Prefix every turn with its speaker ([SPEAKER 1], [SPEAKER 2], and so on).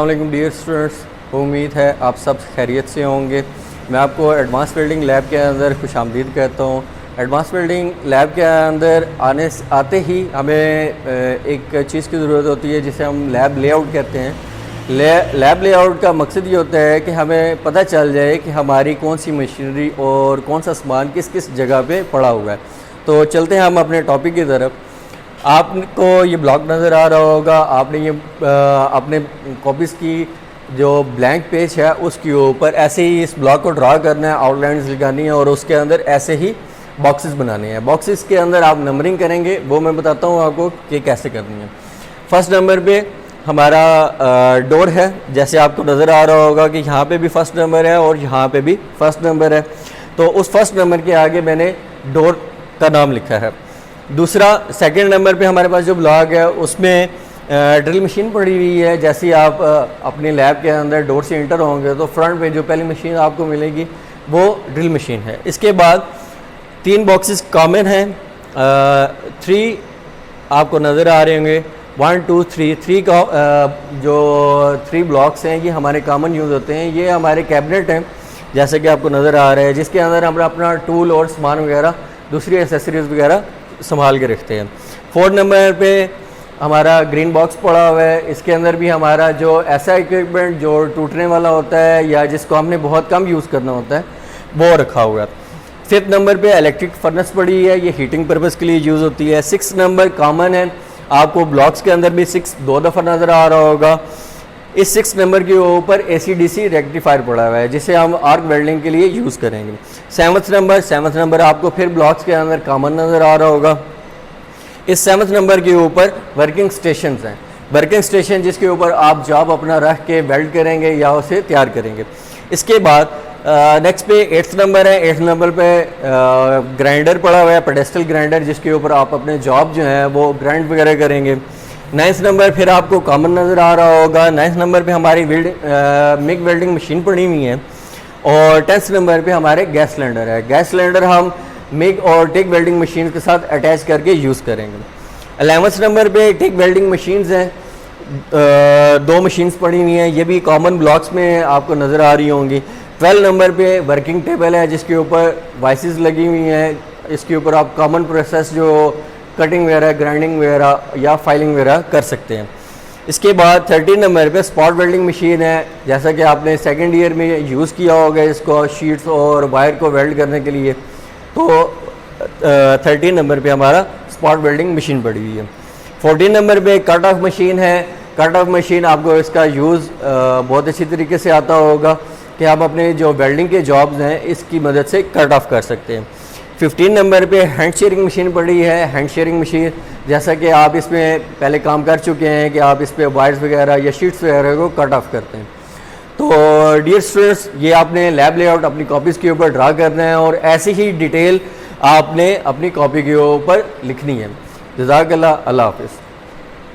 [SPEAKER 1] अस्सलाम वालेकुम dear students, उम्मीद है आप सब खैरियत से होंगे। मैं आपको एडवांस वेल्डिंग लैब के अंदर खुशामदीद कहता हूँ। एडवांस वेल्डिंग लैब के अंदर आते ही हमें एक चीज़ की ज़रूरत होती है जिसे हम लैब लेआउट कहते हैं। लैब लेआउट का मकसद ये होता है कि हमें पता चल जाए कि हमारी कौन सी मशीनरी और कौन सा सामान किस किस जगह पे पड़ा हुआ है। तो चलते हैं हम अपने टॉपिक की तरफ। आपको ये ब्लॉक नज़र आ रहा होगा, आपने ये अपने कॉपीज़ की जो ब्लैंक पेज है उसके ऊपर ऐसे ही इस ब्लॉक को ड्रा करना है, आउटलाइंस लगानी है और उसके अंदर ऐसे ही बॉक्सेस बनाने हैं। बॉक्सेस के अंदर आप नंबरिंग करेंगे, वो मैं बताता हूँ आपको कि कैसे करनी है। फर्स्ट नंबर पे हमारा डोर है, जैसे आपको नज़र आ रहा होगा कि यहाँ पे भी फर्स्ट नंबर है और यहाँ पे भी फर्स्ट नंबर है। तो उस फर्स्ट नंबर के आगे मैंने डोर का नाम लिखा है। दूसरा सेकंड नंबर पे हमारे पास जो ब्लॉक है उसमें ड्रिल मशीन पड़ी हुई है। जैसे ही आप अपने लैब के अंदर डोर से इंटर होंगे तो फ्रंट पे जो पहली मशीन आपको मिलेगी वो ड्रिल मशीन है। इसके बाद 3 बॉक्सेस कॉमन हैं, 3 आपको नज़र आ रहे होंगे, 1 2 3 का जो 3 ब्लॉक्स हैं ये हमारे कॉमन यूज़ होते हैं। ये हमारे कैबिनेट हैं जैसे कि आपको नज़र आ रहा है, जिसके अंदर हम अपना टूल और सामान वगैरह दूसरी एसेसरीज वगैरह संभाल के रखते हैं। 4 नंबर पे हमारा ग्रीन बॉक्स पड़ा हुआ है। इसके अंदर भी हमारा जो ऐसा इक्विपमेंट जो टूटने वाला होता है या जिसको हमने बहुत कम यूज़ करना होता है वो रखा हुआ है। 5th नंबर पे इलेक्ट्रिक फर्नेस पड़ी है, ये हीटिंग पर्पज़ के लिए यूज़ होती है। 6 नंबर कॉमन है, आपको ब्लॉक्स के अंदर भी 6 2 दफ़ा नज़र आ रहा होगा। इस 6 नंबर के ऊपर AC/DC रेक्टिफायर पड़ा हुआ है जिसे हम आर्क वेल्डिंग के लिए यूज़ करेंगे। 7th नंबर आपको फिर ब्लॉक्स के अंदर कॉमन नज़र आ रहा होगा। इस 7th नंबर के ऊपर वर्किंग स्टेशन हैं, वर्किंग स्टेशन जिसके ऊपर आप जॉब अपना रख के वेल्ड करेंगे या उसे तैयार करेंगे। इसके बाद नेक्स्ट पे 8th नंबर है। 8th नंबर पे ग्राइंडर पड़ा हुआ है, पेडेस्टल ग्राइंडर, जिसके ऊपर आप अपने जॉब जो है वो ग्राइंड वगैरह करेंगे। 9th नंबर फिर आपको कॉमन नज़र आ रहा होगा। 9th नंबर पे हमारी मिग वेल्डिंग मशीन पड़ी हुई है और 10th नंबर पे हमारे गैस सिलेंडर है। गैस सिलेंडर हम मिग और टिक वेल्डिंग मशीन के साथ अटैच करके यूज़ करेंगे। 11th नंबर पे टिक वेल्डिंग मशीन्स हैं, 2 मशीन्स पड़ी हुई हैं, ये भी कॉमन ब्लॉक्स में आपको नज़र आ रही होंगी। 12 नंबर पे वर्किंग टेबल है जिसके ऊपर वाइसेस लगी हुई हैं। इसके ऊपर आप कॉमन प्रोसेस जो कटिंग वगैरह, ग्राइंडिंग वगैरह या फाइलिंग वगैरह कर सकते हैं। इसके बाद 13 नंबर पे स्पॉट वेल्डिंग मशीन है, जैसा कि आपने सेकेंड ईयर में यूज़ किया होगा इसको शीट्स और वायर को वेल्ड करने के लिए। तो 13 नंबर पे हमारा स्पॉट वेल्डिंग मशीन पड़ी हुई है। 14 नंबर पे कट ऑफ मशीन है। कट ऑफ मशीन आपको इसका यूज़ बहुत अच्छी तरीके से आता होगा कि आप अपने जो वेल्डिंग के जॉब्स हैं इसकी मदद से कट ऑफ कर सकते हैं। 15 नंबर पे हैंड शेयरिंग मशीन पड़ी है। हैंड शेयरिंग मशीन जैसा कि आप इसमें पहले काम कर चुके हैं कि आप इस पर वायर्स वगैरह या शीट्स वगैरह को कट ऑफ करते हैं। तो डियर स्टूडेंट्स, ये आपने लैब लेआउट अपनी कॉपीज़ के ऊपर ड्रा करना है और ऐसी ही डिटेल आपने अपनी कॉपी के ऊपर लिखनी है। जज़ाकल्लाह, अल्लाह हाफ़िज़।